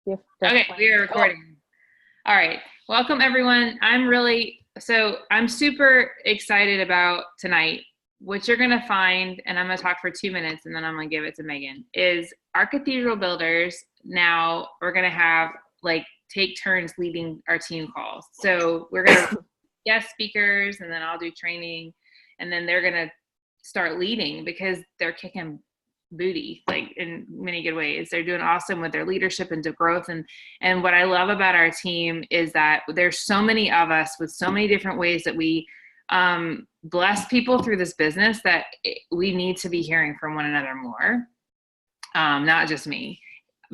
Okay, we are recording. All right. Welcome, everyone. I'm super excited about tonight. What you're going to find, and I'm going to talk for 2 minutes and then I'm going to give it to Megan, is our cathedral builders now we're going to have take turns leading our team calls. So we're going to guest speakers and then I'll do training and then they're going to start leading because they're kicking booty in many good ways. They're doing awesome with their leadership and growth, and what I love about our team is that there's so many of us with so many different ways that we bless people through this business that we need to be hearing from one another more, not just me,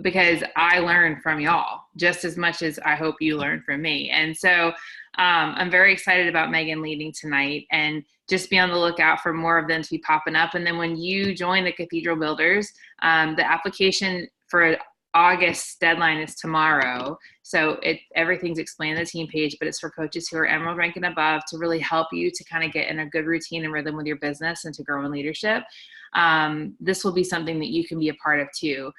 because I learn from y'all just as much as I hope you learn from me. And so I'm very excited about Megan leading tonight, and just be on the lookout for more of them to be popping up. And then when you join the Cathedral Builders, the application for August deadline is tomorrow. So everything's explained on the team page, but it's for coaches who are Emerald rank and above to really help you to kind of get in a good routine and rhythm with your business and to grow in leadership. This will be something that you can be a part of too.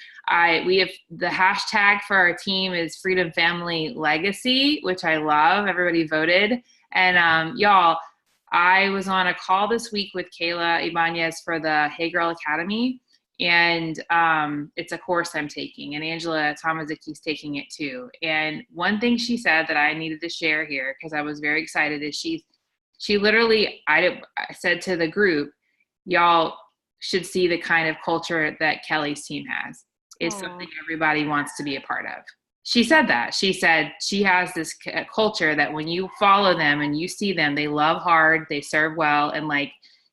We have the hashtag for our team is Freedom Family Legacy, which I love. Everybody voted. And y'all, I was on a call this week with Kayla Ibanez for the Hey Girl Academy, and it's a course I'm taking, and Angela Tomaziki's taking it too. And one thing she said that I needed to share here, because I was very excited, is she literally, I said to the group, y'all should see the kind of culture that Kelly's team has. It's something everybody wants to be a part of. She said that. She said she has this culture that when you follow them and you see them, they love hard, they serve well, and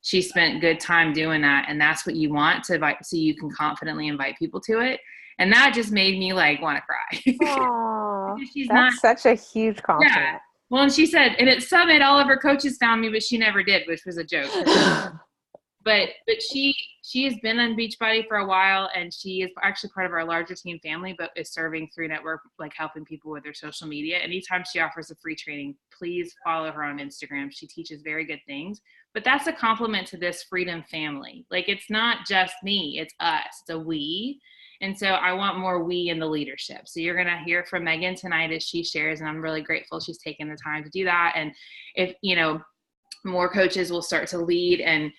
she spent good time doing that. And that's what you want to invite, so you can confidently invite people to it. And that just made me want to cry. That's such a huge compliment. Yeah. Well, and she said, and at Summit, all of her coaches found me, but she never did, which was a joke. But she has been on Beachbody for a while, and she is actually part of our larger team family, but is serving through network, helping people with their social media. Anytime she offers a free training, please follow her on Instagram. She teaches very good things, but that's a compliment to this Freedom family. It's not just me, it's us, it's a we. And so I want more we in the leadership. So you're going to hear from Megan tonight as she shares, and I'm really grateful she's taken the time to do that. And if, more coaches will start to lead and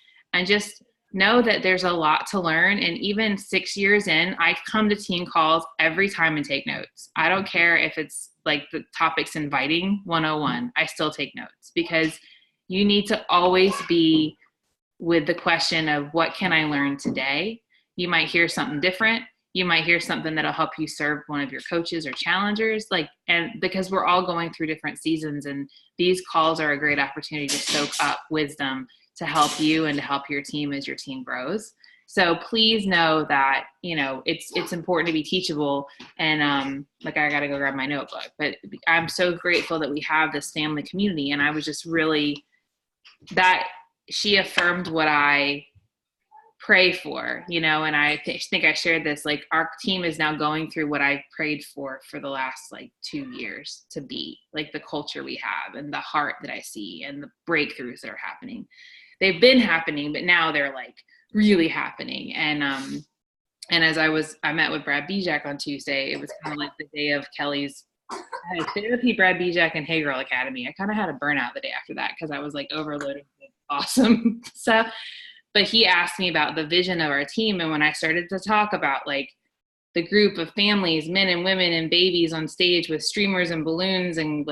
just know that there's a lot to learn. And even 6 years in, I come to team calls every time and take notes. I don't care if it's the topics inviting 101. I still take notes, because you need to always be with the question of what can I learn today? You might hear something different. You might hear something that'll help you serve one of your coaches or challengers, and because we're all going through different seasons, and these calls are a great opportunity to soak up wisdom to help you and to help your team as your team grows. So please know that, it's important to be teachable, and I got to go grab my notebook, but I'm so grateful that we have this family community. And I was just really, that she affirmed what I pray for, and I think I shared this, our team is now going through what I prayed for the last 2 years to be, the culture we have and the heart that I see and the breakthroughs that are happening. They've been happening, but now they're really happening. And as I met with Brad Bijak on Tuesday, it was kind of the day of Kelly's therapy, Brad Bijak and Hey Girl Academy. I kind of had a burnout the day after that, because I was overloaded with awesome stuff. But he asked me about the vision of our team. And when I started to talk about the group of families, men and women and babies on stage with streamers and balloons and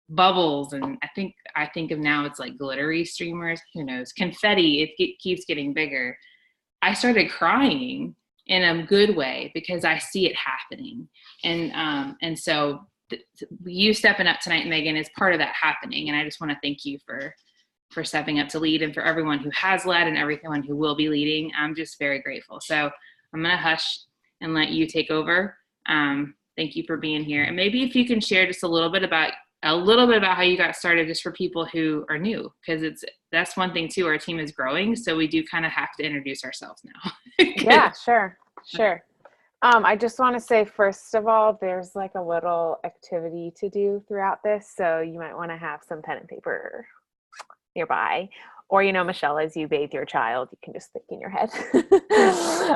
bubbles, and I think of now it's glittery streamers, who knows, confetti, it keeps getting bigger. I started crying in a good way, because I see it happening. And so you stepping up tonight, Megan, is part of that happening. And I just want to thank you for stepping up to lead, and for everyone who has led and everyone who will be leading. I'm just very grateful. So I'm going to hush and let you take over. Thank you for being here. And maybe if you can share just a little bit about how you got started, just for people who are new, because that's one thing too. Our team is growing, so we do kind of have to introduce ourselves now. Yeah, sure. I just want to say, first of all, there's a little activity to do throughout this, so you might want to have some pen and paper nearby. Or, Michelle, as you bathe your child, you can just think in your head.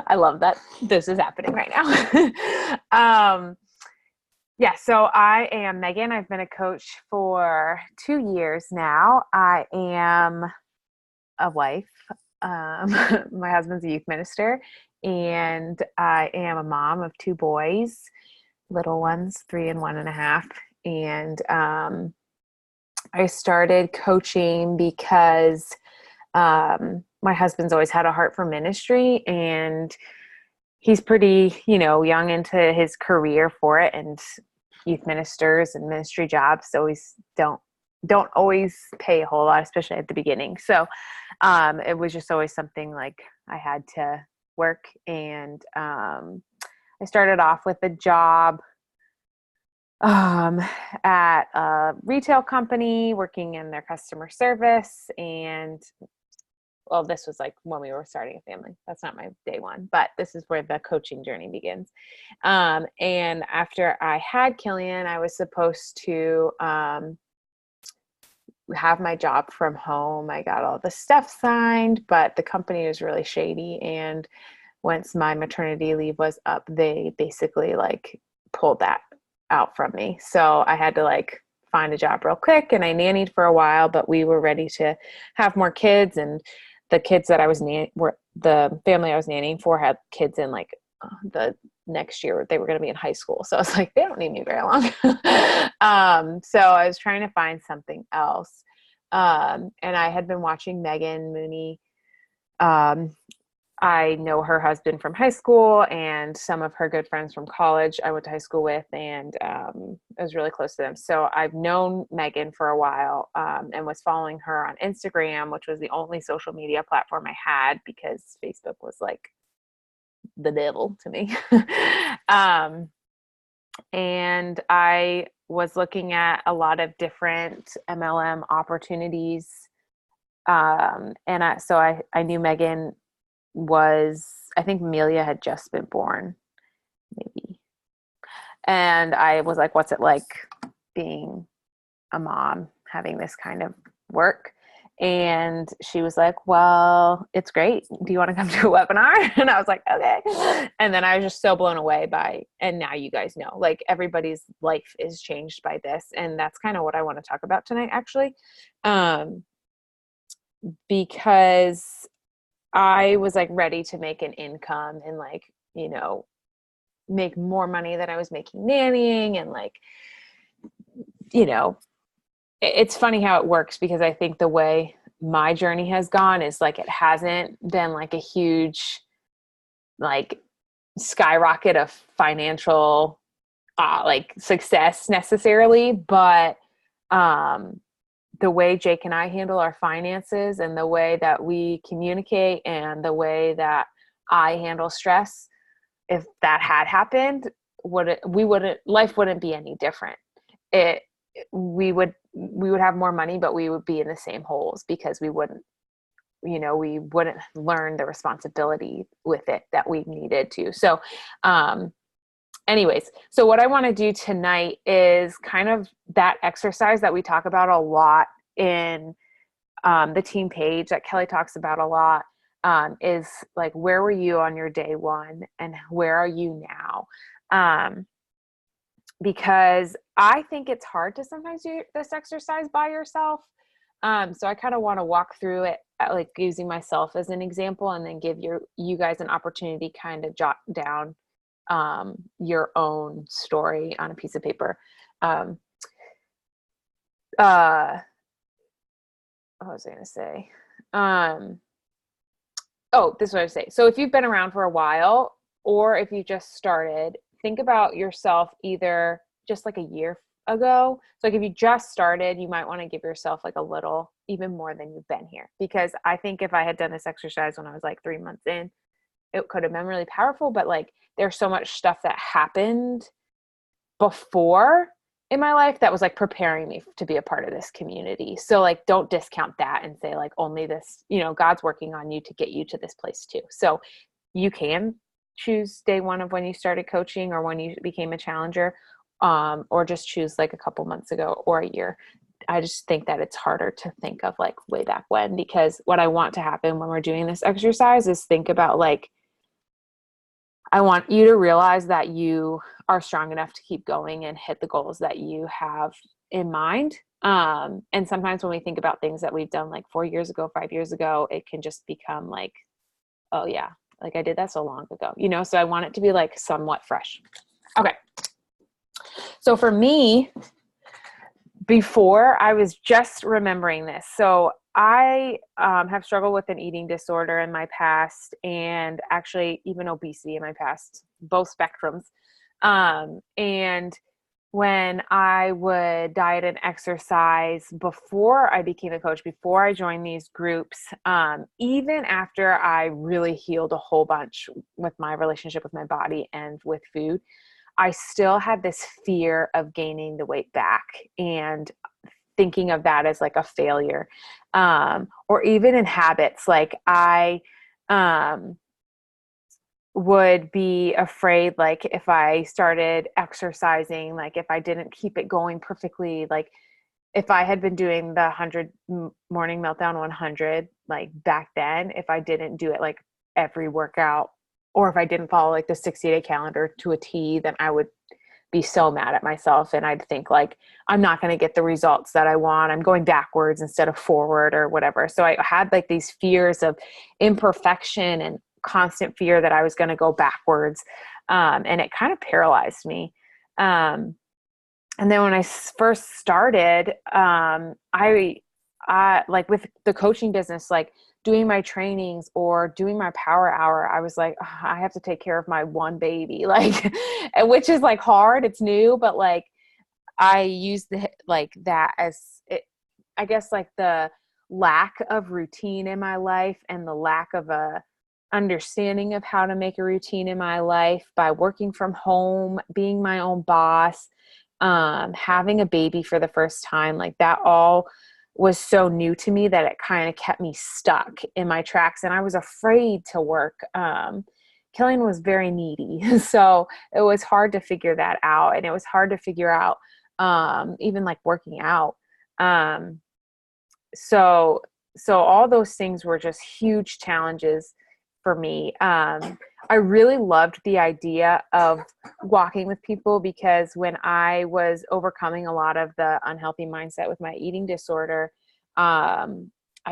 I love that this is happening right now. Yeah, so I am Megan. I've been a coach for 2 years now. I am a wife. My husband's a youth minister, and I am a mom of two boys, little ones, 3 and 1.5. And I started coaching because my husband's always had a heart for ministry, and he's pretty, young into his career for it. And youth ministers and ministry jobs always don't always pay a whole lot, especially at the beginning. So it was just always something like I had to work. And I started off with a job at a retail company working in their customer service. And well, this was like when we were starting a family. That's not my day one, but this is where the coaching journey begins. And after I had Killian, I was supposed to have my job from home. I got all the stuff signed, but the company was really shady. And once my maternity leave was up, they basically like pulled that out from me. So I had to like find a job real quick, and I nannied for a while, but we were ready to have more kids. And the kids that I was the family I was nannying for had kids in like the next year. They were going to be in high school. So I was like, they don't need me very long. So I was trying to find something else. And I had been watching Megan Mooney. I know her husband from high school and some of her good friends from college I went to high school with, and I was really close to them. So I've known Megan for a while and was following her on Instagram, which was the only social media platform I had because Facebook was like the devil to me. And I was looking at a lot of different MLM opportunities. And I knew Megan I think Amelia had just been born, maybe. And I was like, what's it like being a mom, having this kind of work? And she was like, well, it's great. Do you want to come to a webinar? And I was like, okay. And then I was just so blown away and now you guys know, like everybody's life is changed by this. And that's kind of what I want to talk about tonight, actually. Because I was like ready to make an income and like, make more money than I was making nannying. And like, it's funny how it works, because I think the way my journey has gone is like, it hasn't been like a huge, like skyrocket of financial, like success necessarily, but, the way Jake and I handle our finances and the way that we communicate and the way that I handle stress, if that had happened, life wouldn't be any different. We would have more money, but we would be in the same holes because we wouldn't learn the responsibility with it that we needed to. So, anyways, so what I want to do tonight is kind of that exercise that we talk about a lot in the team page that Kelly talks about a lot, is like, where were you on your day one and where are you now? Because I think it's hard to sometimes do this exercise by yourself. So I kind of want to walk through it, like using myself as an example, and then give you guys an opportunity to kind of jot down your own story on a piece of paper. What was I going to say? This is what I was saying. So if you've been around for a while, or if you just started, think about yourself either just like a year ago. So like if you just started, you might want to give yourself like a little, even more than you've been here. Because I think if I had done this exercise when I was like 3 months in, it could have been really powerful, but like there's so much stuff that happened before in my life that was like preparing me to be a part of this community. So like, don't discount that and say like only this, God's working on you to get you to this place too. So you can choose day one of when you started coaching or when you became a challenger, or just choose like a couple months ago or a year. I just think that it's harder to think of like way back when, because what I want to happen when we're doing this exercise is think about like, I want you to realize that you are strong enough to keep going and hit the goals that you have in mind. And sometimes when we think about things that we've done like 4 years ago, 5 years ago, it can just become like, oh yeah, like I did that so long ago, you know? So I want it to be like somewhat fresh. Okay. So for me, before I was just remembering this. So I have struggled with an eating disorder in my past, and actually even obesity in my past, both spectrums. And when I would diet and exercise before I became a coach, before I joined these groups, even after I really healed a whole bunch with my relationship with my body and with food, I still had this fear of gaining the weight back and thinking of that as like a failure. Or even in habits, like I would be afraid, like if I started exercising, like if I didn't keep it going perfectly, like if I had been doing the 100 morning meltdown 100, like back then, if I didn't do it like every workout, or if I didn't follow like the 60-day calendar to a T, then I would be so mad at myself. And I'd think like, I'm not going to get the results that I want. I'm going backwards instead of forward or whatever. So I had like these fears of imperfection and constant fear that I was going to go backwards. And it kind of paralyzed me. And then when I first started, I like with the coaching business, like doing my trainings or doing my power hour, I was like, "Ugh, I have to take care of my one baby," like, which is like hard. It's new, but like I use like that as it, I guess like the lack of routine in my life and the lack of a understanding of how to make a routine in my life by working from home, being my own boss, having a baby for the first time, like that all was so new to me that it kind of kept me stuck in my tracks, and I was afraid to work. Killian was very needy, so it was hard to figure that out, and it was hard to figure out even like working out. Um, so all those things were just huge challenges for me. I really loved the idea of walking with people, because when I was overcoming a lot of the unhealthy mindset with my eating disorder, I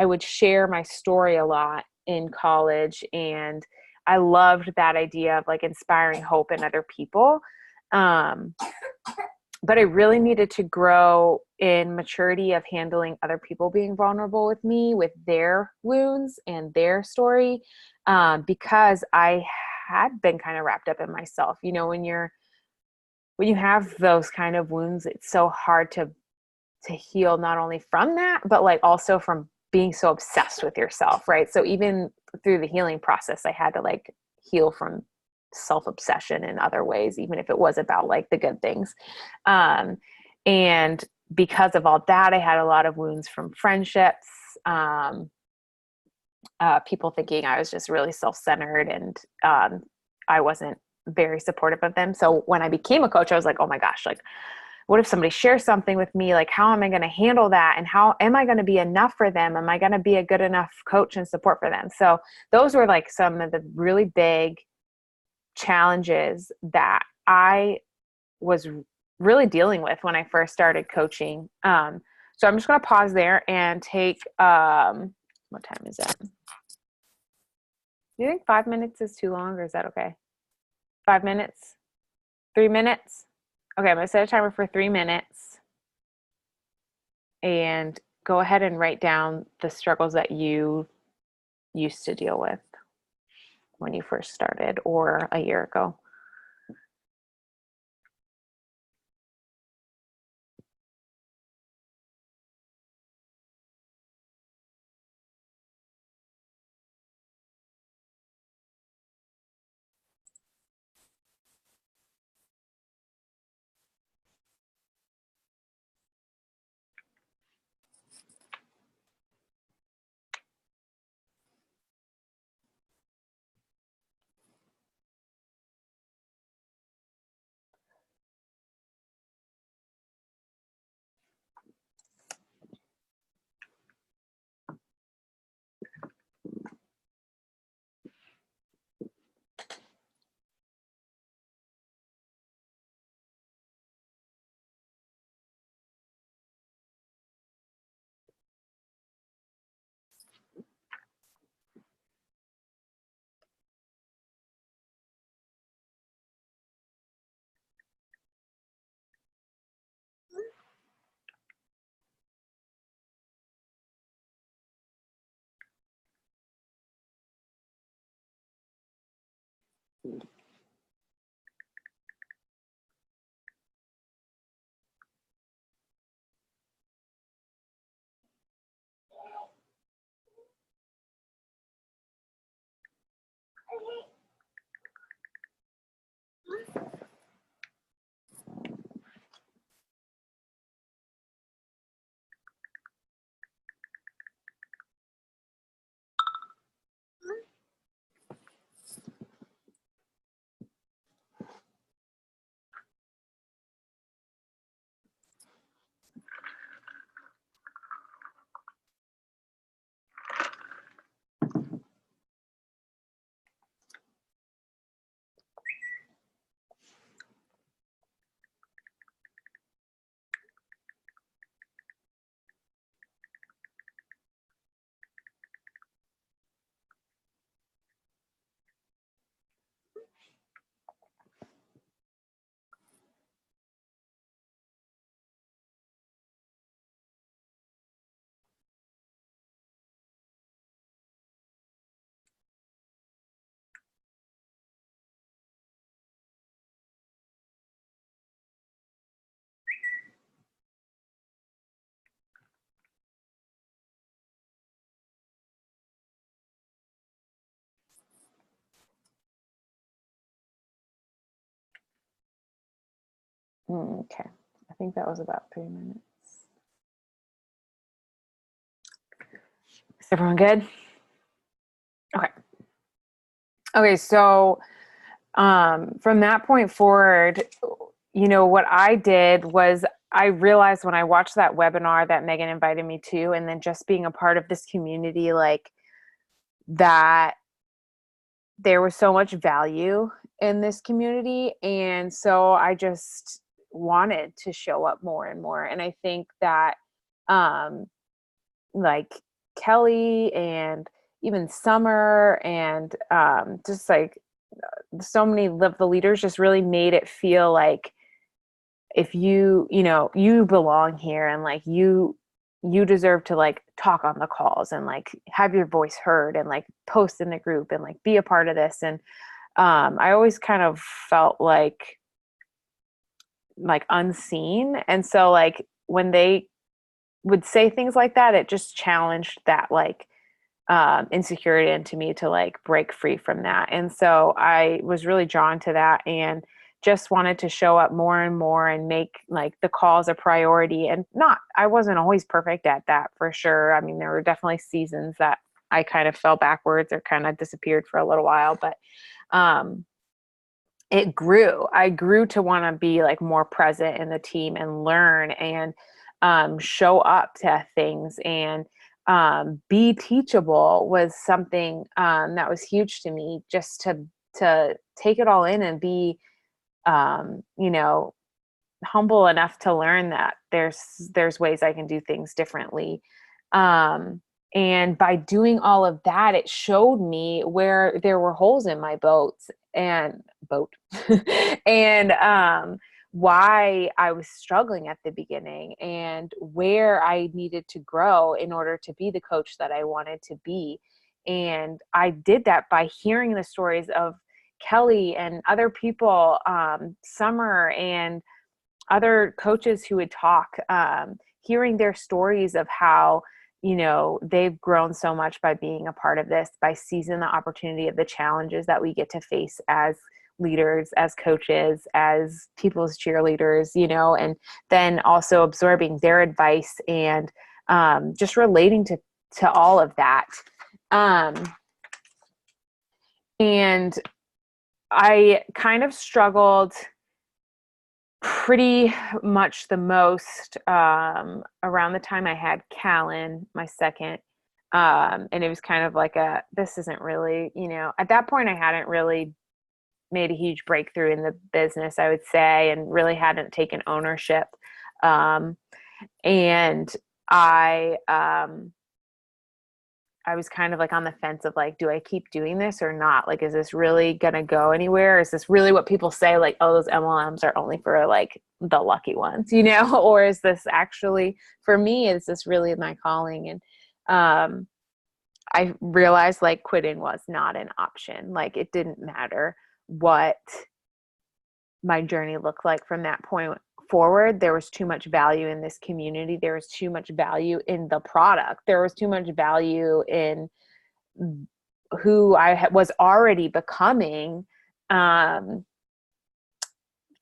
would share my story a lot in college, and I loved that idea of like inspiring hope in other people. But I really needed to grow in maturity of handling other people being vulnerable with me, with their wounds and their story, because I had been kind of wrapped up in myself. You know, when you have those kind of wounds, it's so hard to heal, not only from that, but like also from being so obsessed with yourself, right? So even through the healing process, I had to like heal from self-obsession in other ways, even if it was about like the good things. And because of all that, I had a lot of wounds from friendships, people thinking I was just really self-centered, and I wasn't very supportive of them. So when I became a coach, I was like, oh my gosh, like, what if somebody shares something with me? Like, how am I going to handle that? And how am I going to be enough for them? Am I going to be a good enough coach and support for them? So those were like some of the really big challenges that I was really dealing with when I first started coaching. So I'm just going to pause there and take, what time is that? Do you think 5 minutes is too long, or is that okay? 5 minutes? 3 minutes? Okay, I'm going to set a timer for 3 minutes and go ahead and write down the struggles that you used to deal with when you first started or a year ago. Okay. I think that was about 3 minutes. Is everyone good? Okay. Okay, so from that point forward, what I did was I realized when I watched that webinar that Megan invited me to, and then just being a part of this community, like that there was so much value in this community. And so I just wanted to show up more and more. And I think that like Kelly and even Summer and just like so many of the leaders just really made it feel like if you belong here, and like you deserve to like talk on the calls and like have your voice heard and like post in the group and like be a part of this. And I always kind of felt like unseen. And so like when they would say things like that, it just challenged that like insecurity into me to like break free from that. And so I was really drawn to that and just wanted to show up more and more and make like the calls a priority. And I wasn't always perfect at that, for sure. I mean, there were definitely seasons that I kind of fell backwards or kind of disappeared for a little while, but it grew. I grew to want to be like more present in the team and learn and show up to things, and be teachable was something that was huge to me, just to take it all in and be humble enough to learn that there's ways I can do things differently. And by doing all of that, it showed me where there were holes in my boat and why I was struggling at the beginning and where I needed to grow in order to be the coach that I wanted to be. And I did that by hearing the stories of Kelly and other people, Summer and other coaches who would talk, hearing their stories of how, they've grown so much by being a part of this, by seizing the opportunity of the challenges that we get to face as leaders, as coaches, as people's cheerleaders, and then also absorbing their advice and just relating to all of that. And I kind of struggled pretty much the most around the time I had Callan, my second. And it was kind of like this isn't really, at that point I hadn't really made a huge breakthrough in the business, I would say, and really hadn't taken ownership. And I was kind of like on the fence of like, do I keep doing this or not? Like, is this really going to go anywhere? Is this really what people say? Like, oh, those MLMs are only for like the lucky ones, or is this actually for me? Is this really my calling? And I realized like quitting was not an option. Like, it didn't matter what my journey looked like from that point forward. There was too much value in this community. There was too much value in the product. There was too much value in who I was already becoming,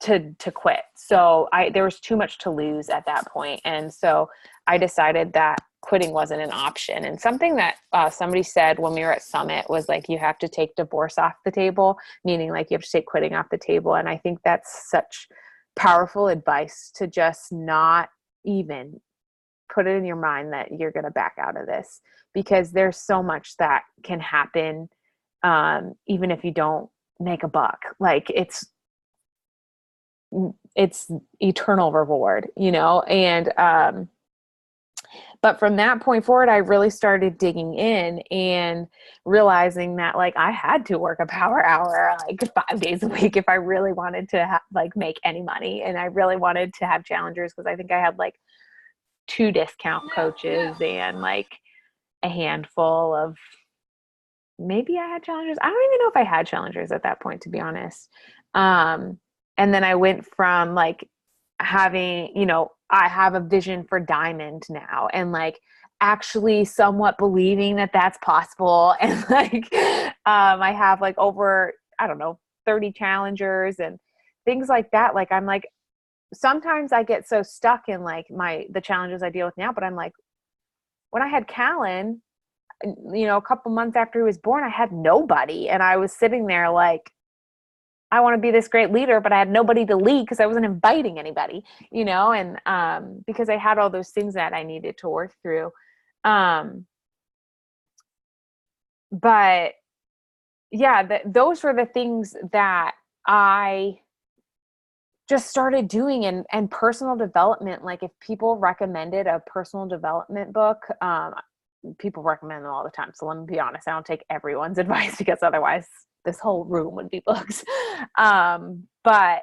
to quit. So there was too much to lose at that point. And so I decided that quitting wasn't an option. And something that somebody said when we were at Summit was like, you have to take divorce off the table, meaning like you have to take quitting off the table. And I think that's such powerful advice, to just not even put it in your mind that you're going to back out of this, because there's so much that can happen. Even if you don't make a buck, like it's eternal reward, and but from that point forward, I really started digging in and realizing that like I had to work a power hour like 5 days a week if I really wanted to like make any money. And I really wanted to have challengers, because I think I had like 2 discount coaches and like a handful of, maybe I had challengers. I don't even know if I had challengers at that point, to be honest. And then I went from like having, I have a vision for Diamond now, and like actually somewhat believing that that's possible. And like, I have like over, I don't know, 30 challengers and things like that. Like, I'm like, sometimes I get so stuck in like the challenges I deal with now, but I'm like, when I had Callan, a couple months after he was born, I had nobody. And I was sitting there like, I want to be this great leader, but I had nobody to lead because I wasn't inviting anybody, and because I had all those things that I needed to work through. But yeah, those were the things that I just started doing. And personal development, like if people recommended a personal development book, people recommend them all the time. So let me be honest, I don't take everyone's advice, because otherwise this whole room would be books. But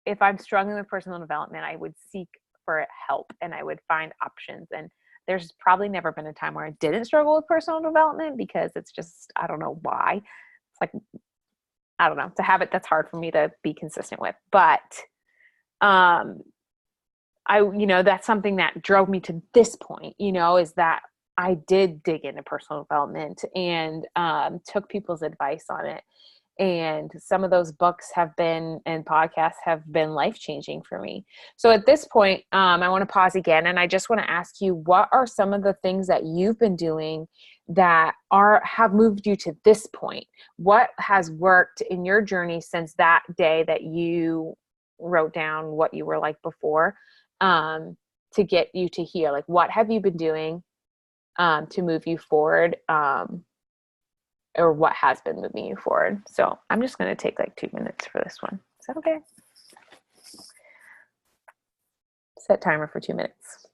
if I'm struggling with personal development, I would seek for help and I would find options. And there's probably never been a time where I didn't struggle with personal development, because it's just, I don't know why. It's like, I don't know, it's a habit that's hard for me to be consistent with. But that's something that drove me to this point, is that I did dig into personal development and took people's advice on it. And some of those books and podcasts have been life-changing for me. So at this point, I want to pause again. And I just want to ask you, what are some of the things that you've been doing that have moved you to this point? What has worked in your journey since that day that you wrote down what you were like before, to get you to here? Like, what have you been doing to move you forward, or what has been moving you forward? So I'm just going to take like 2 minutes for this one. Is that okay? Set timer for 2 minutes.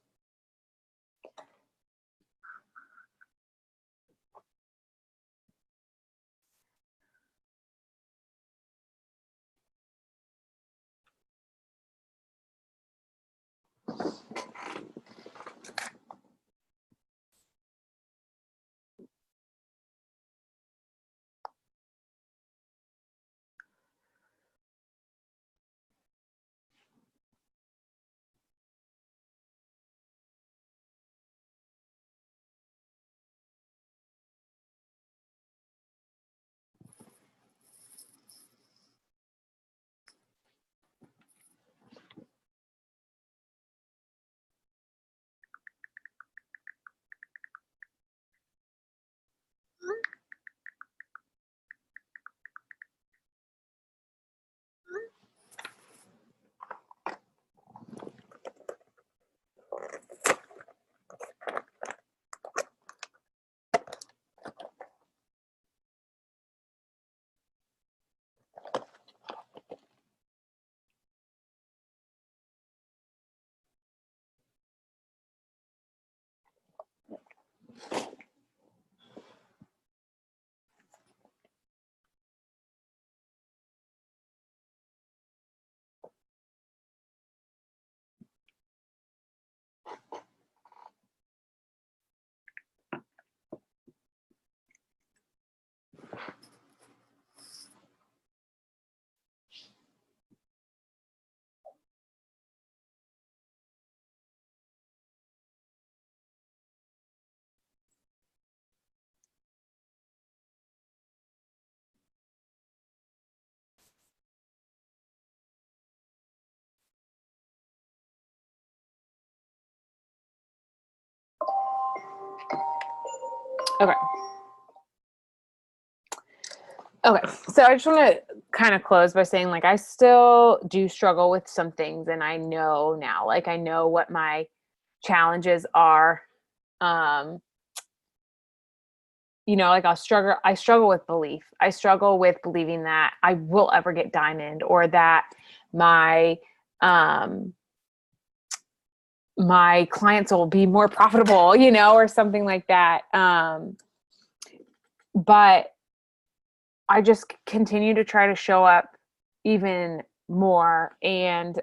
Okay. Okay. So I just want to kind of close by saying, like, I still do struggle with some things, and I know now, like, I know what my challenges are. Um, like I struggle with belief. I struggle with believing that I will ever get diamond, or that my, um, my clients will be more profitable, or something like that. But I just continue to try to show up even more, um,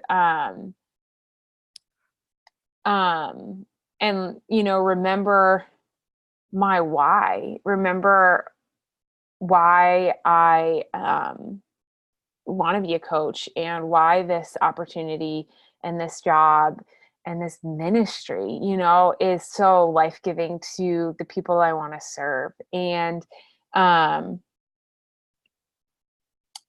and, remember my why, remember why I, want to be a coach, and why this opportunity and this job and this ministry, is so life-giving to the people I want to serve. Um,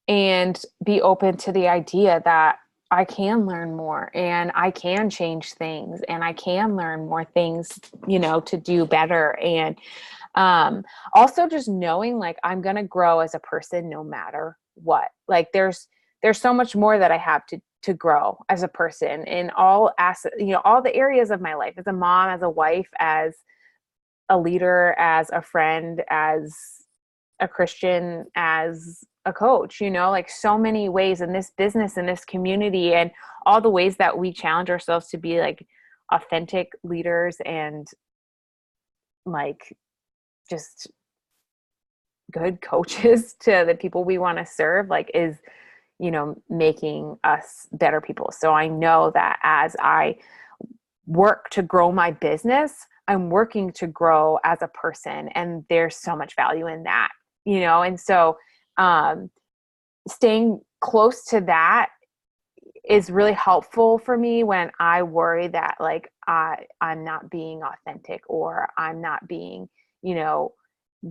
and be open to the idea that I can learn more, and I can change things, and I can learn more things, to do better. And also just knowing, like, I'm going to grow as a person no matter what. Like, there's so much more that I have to grow as a person in all all the areas of my life, as a mom, as a wife, as a leader, as a friend, as a Christian, as a coach, like so many ways in this business, in this community, and all the ways that we challenge ourselves to be like authentic leaders, and like just good coaches to the people we want to serve, like, is, making us better people. So I know that as I work to grow my business, I'm working to grow as a person, and there's so much value in that, and so staying close to that is really helpful for me when I worry that, like, I'm not being authentic, or I'm not being,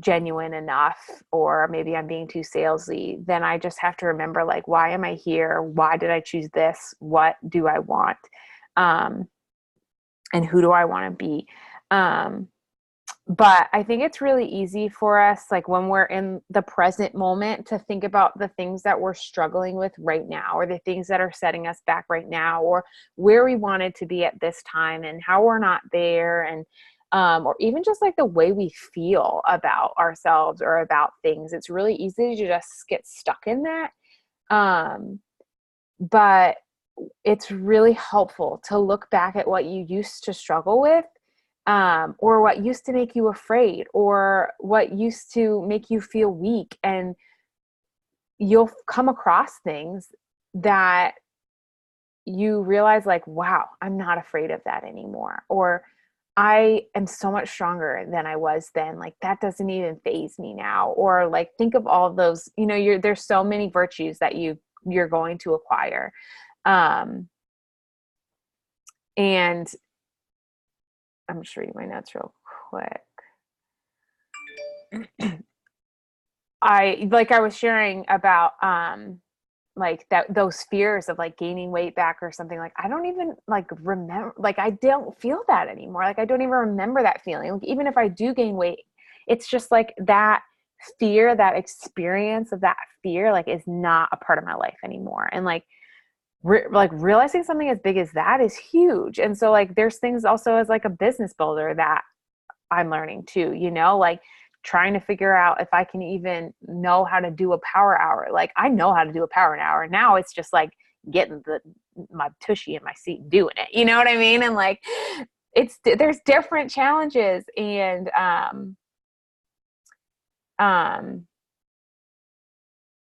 genuine enough, or maybe I'm being too salesy. Then I just have to remember, like, why am I here? Why did I choose this? What do I want? And who do I want to be? But I think it's really easy for us, like, when we're in the present moment, to think about the things that we're struggling with right now, or the things that are setting us back right now, or where we wanted to be at this time and how we're not there. And or even just like the way we feel about ourselves or about things. It's really easy to just get stuck in that. But it's really helpful to look back at what you used to struggle with, or what used to make you afraid, or what used to make you feel weak. And you'll come across things that you realize, like, wow, I'm not afraid of that anymore. Or I am so much stronger than I was then. Like, that doesn't even faze me now. Or, like, think of all of those, there's so many virtues that you're going to acquire. And I'm just reading my notes real quick. I was sharing about, like, that, those fears of, like, gaining weight back or something. Like, I don't even, like, remember, like, I don't feel that anymore. Like, I don't even remember that feeling. Like, even if I do gain weight, it's just like that fear, that experience of that fear, like, is not a part of my life anymore. And like, realizing something as big as that is huge. And so, like, there's things also as, like, a business builder that I'm learning too, like, trying to figure out if I can even know how to do a power hour. Like, I know how to do a power hour. Now it's just like getting my tushy in my seat and doing it. You know what I mean? And like, there's different challenges. And,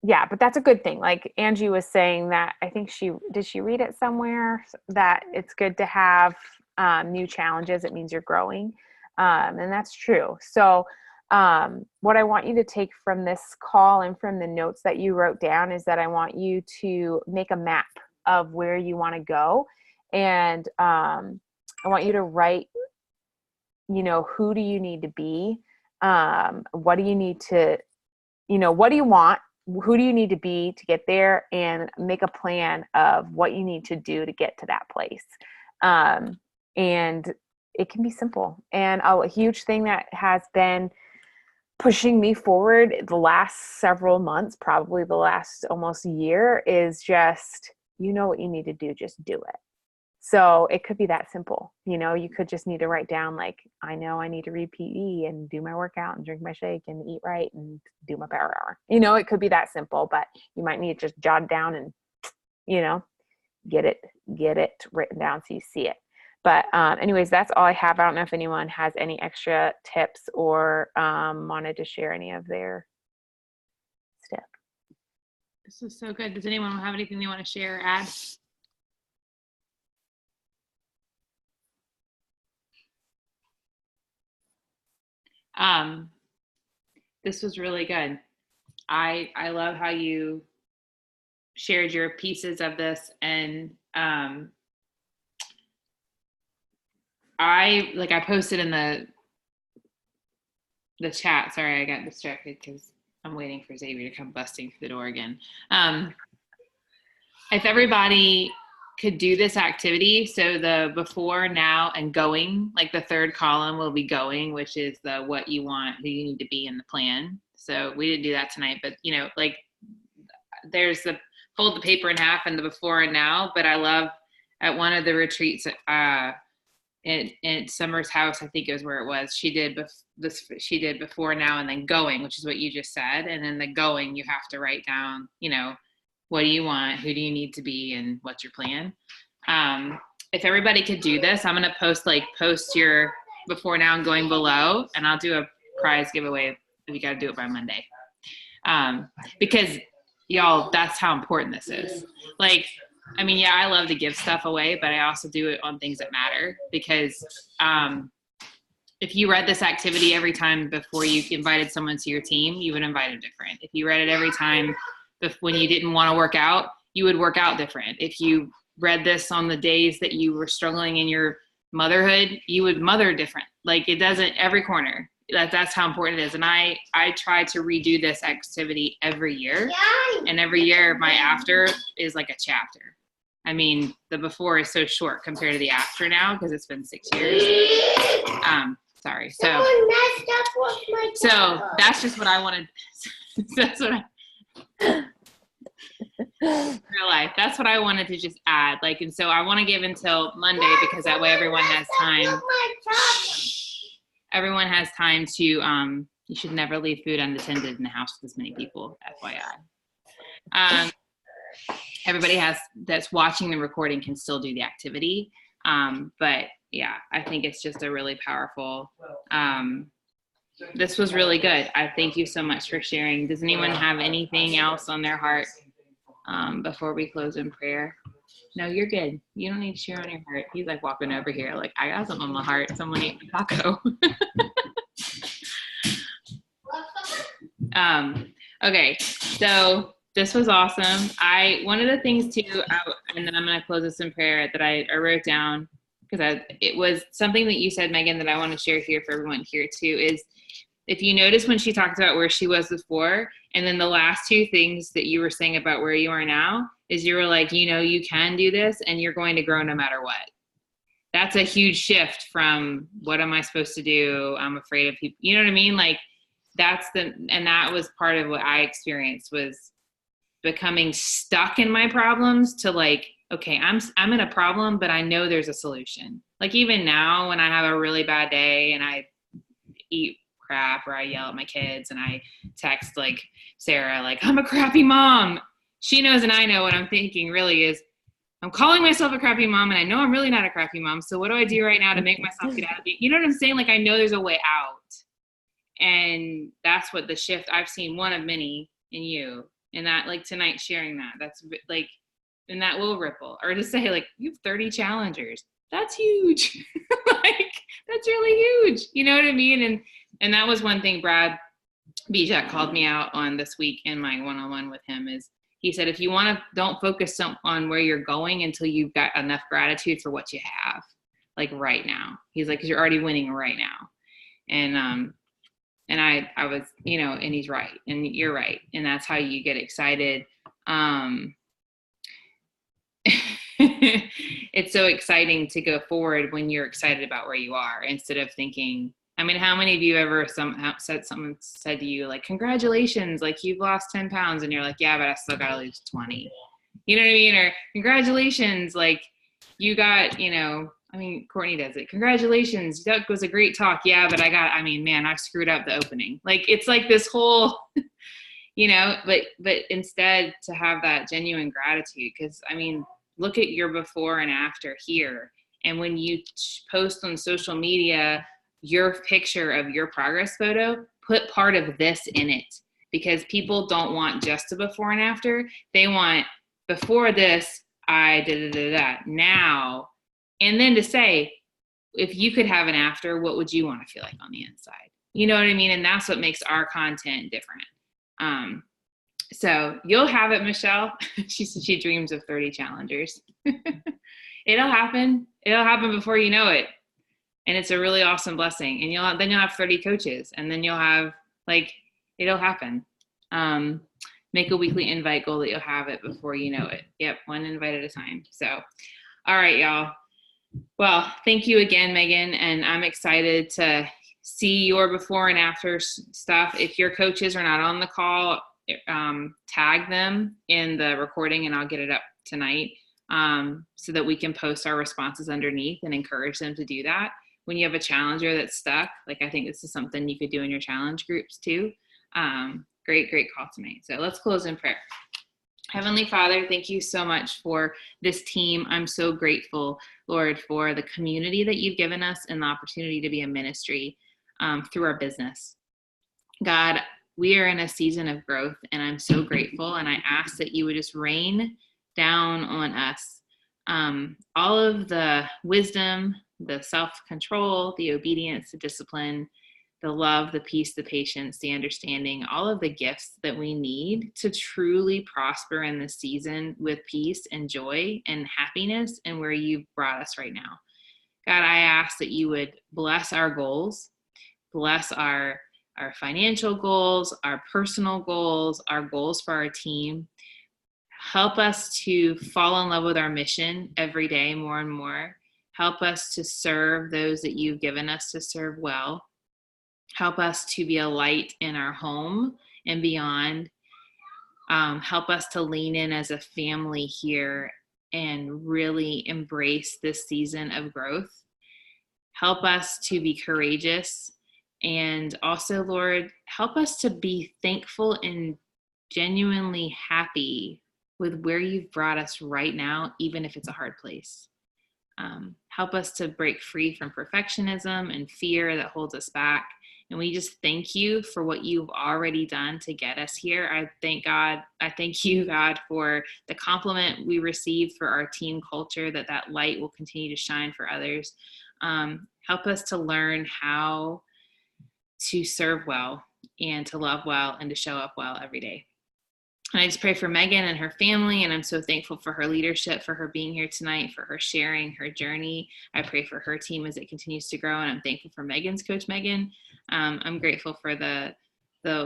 yeah, but that's a good thing. Like, Angie was saying that, I think did she read it somewhere, that it's good to have new challenges. It means you're growing. And that's true. So what I want you to take from this call and from the notes that you wrote down is that I want you to make a map of where you want to go. And I want you to write, who do you need to be? What do you need to, what do you want? Who do you need to be to get there? And make a plan of what you need to do to get to that place. And it can be simple. And a huge thing that has been pushing me forward the last several months, probably the last almost year, is just, you know what you need to do, just do it. So it could be that simple. You could just need to write down, like, I know I need to read PE and do my workout and drink my shake and eat right and do my power hour. It could be that simple, but you might need to just jot it down and, get it written down so you see it. But anyways, that's all I have. I don't know if anyone has any extra tips or wanted to share any of their stuff. This is so good. Does anyone have anything they want to share or add? This was really good. I love how you shared your pieces of this, and I posted in the chat. Sorry, I got distracted because I'm waiting for Xavier to come busting through the door again. If everybody could do this activity, so the before, now, and going, like the third column will be going, which is the what you want, who you need to be in the plan. So we didn't do that tonight, but like there's the fold the paper in half and the before and now. But I love at one of the retreats in Summer's house, I think it was where it was, she did before, now, and then going, which is what you just said. And then the going, you have to write down, what do you want, who do you need to be, and what's your plan. If everybody could do this, I'm going to post your before, now, and going below, and I'll do a prize giveaway if you got to do it by Monday. Because y'all, that's how important this is. I love to give stuff away, but I also do it on things that matter, because if you read this activity every time before you invited someone to your team, you would invite them different. If you read it every time when you didn't want to work out, you would work out different. If you read this on the days that you were struggling in your motherhood, you would mother different. It doesn't every corner. That's how important it is. And I try to redo this activity every year. And every year my after is like a chapter. I mean, the before is so short compared to the after now, because it's been 6 years. Sorry. So that's just what I wanted. That's what real life. That's what I wanted to just add. And so I want to give until Monday, because that way everyone has time. Everyone has time to, you should never leave food unattended in the house with this many people, FYI. Everybody that's watching the recording can still do the activity. But yeah, I think it's just a really powerful, this was really good. I thank you so much for sharing. Does anyone have anything else on their heart before we close in prayer? No, you're good. You don't need to share on your heart. He's walking over here I got something on my heart. Someone ate my taco. Okay, so this was awesome. One of the things too, and then I'm going to close this in prayer, that I wrote down, because it was something that you said, Megan, that I want to share here for everyone here too, is if you notice when she talked about where she was before, and then the last two things that you were saying about where you are now, is you were you can do this and you're going to grow no matter what. That's a huge shift from what am I supposed to do? I'm afraid of people. You know what I mean? And that was part of what I experienced, was becoming stuck in my problems to okay, I'm in a problem, but I know there's a solution. Even now when I have a really bad day and I eat crap, or I yell at my kids and I text Sarah, I'm a crappy mom. She knows and I know what I'm thinking really is, I'm calling myself a crappy mom and I know I'm really not a crappy mom. So what do I do right now to make myself get out of it? You know what I'm saying? I know there's a way out. And that's what the shift I've seen, one of many in you, and that tonight sharing that's and that will ripple. Or to say you have 30 challengers. That's huge. That's really huge. You know what I mean? And that was one thing Brad Bijak called me out on this week in my one-on-one with him, is he said, if you want to, don't focus on where you're going until you've got enough gratitude for what you have, right now. He's because you're already winning right now. And I was, and he's right, and you're right. And that's how you get excited. It's so exciting to go forward when you're excited about where you are, instead of thinking I mean, how many of you ever someone said to you, like, congratulations, like you've lost 10 pounds, and you're like, yeah, but I still got to lose 20. You know what I mean? Or congratulations, like you got, I mean, Courtney does it. Congratulations, that was a great talk. Yeah, but I screwed up the opening. Like, it's like this whole, but instead to have that genuine gratitude, because I mean, look at your before and after here. And when you post on social media your picture of your progress photo, put part of this in it, because people don't want just a before and after. They want before this, I did now. And then to say, if you could have an after, what would you want to feel like on the inside? You know what I mean? And that's what makes our content different. So you'll have it, Michelle. She said she dreams of 30 challengers. It'll happen. It'll happen before you know it. And it's a really awesome blessing. And then you'll have 30 coaches, and then you'll have, it'll happen. Make a weekly invite goal that you'll have it before you know it. Yep. One invite at a time. So, all right, y'all. Well, thank you again, Megan. And I'm excited to see your before and after stuff. If your coaches are not on the call, tag them in the recording, and I'll get it up tonight, so that we can post our responses underneath and encourage them to do that. When you have a challenger that's stuck, like, I think this is something you could do in your challenge groups too. Great call tonight. So let's close in prayer. Heavenly Father, thank you so much for this team. I'm so grateful, Lord, for the community that you've given us and the opportunity to be a ministry through our business. God, we are in a season of growth, and I'm so grateful. And I ask that you would just rain down on us all of the wisdom, the self-control, the obedience, the discipline, the love, the peace, the patience, the understanding, all of the gifts that we need to truly prosper in this season with peace and joy and happiness, and where you've brought us right now. God, I ask that you would bless our goals, bless our financial goals, our personal goals, our goals for our team. Help us to fall in love with our mission every day more and more. Help us to serve those that you've given us to serve well. Help us to be a light in our home and beyond. Help us to lean in as a family here and really embrace this season of growth. Help us to be courageous. And also, Lord, help us to be thankful and genuinely happy with where you've brought us right now, even if it's a hard place. Help us to break free from perfectionism and fear that holds us back. And we just thank you for what you've already done to get us here. I thank you, God, for the compliment we received for our team culture, that light will continue to shine for others. Help us to learn how to serve well and to love well and to show up well every day. And I just pray for Megan and her family, and I'm so thankful for her leadership, for her being here tonight, for her sharing her journey. I pray for her team as it continues to grow, and I'm thankful for Megan's coach, Megan. I'm grateful for the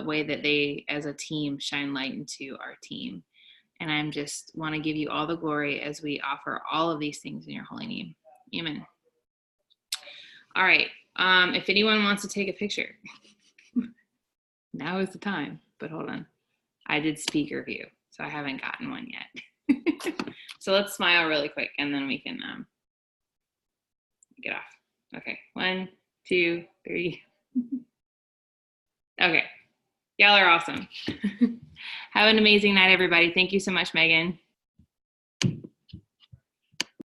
way that they, as a team, shine light into our team. And I'm just want to give you all the glory as we offer all of these things in your holy name. Amen. All right. If anyone wants to take a picture, now is the time, but hold on. I did speaker view, so I haven't gotten one yet. So let's smile really quick, and then we can get off. Okay, 1, 2, 3. Okay, y'all are awesome. Have an amazing night, everybody. Thank you so much, Megan.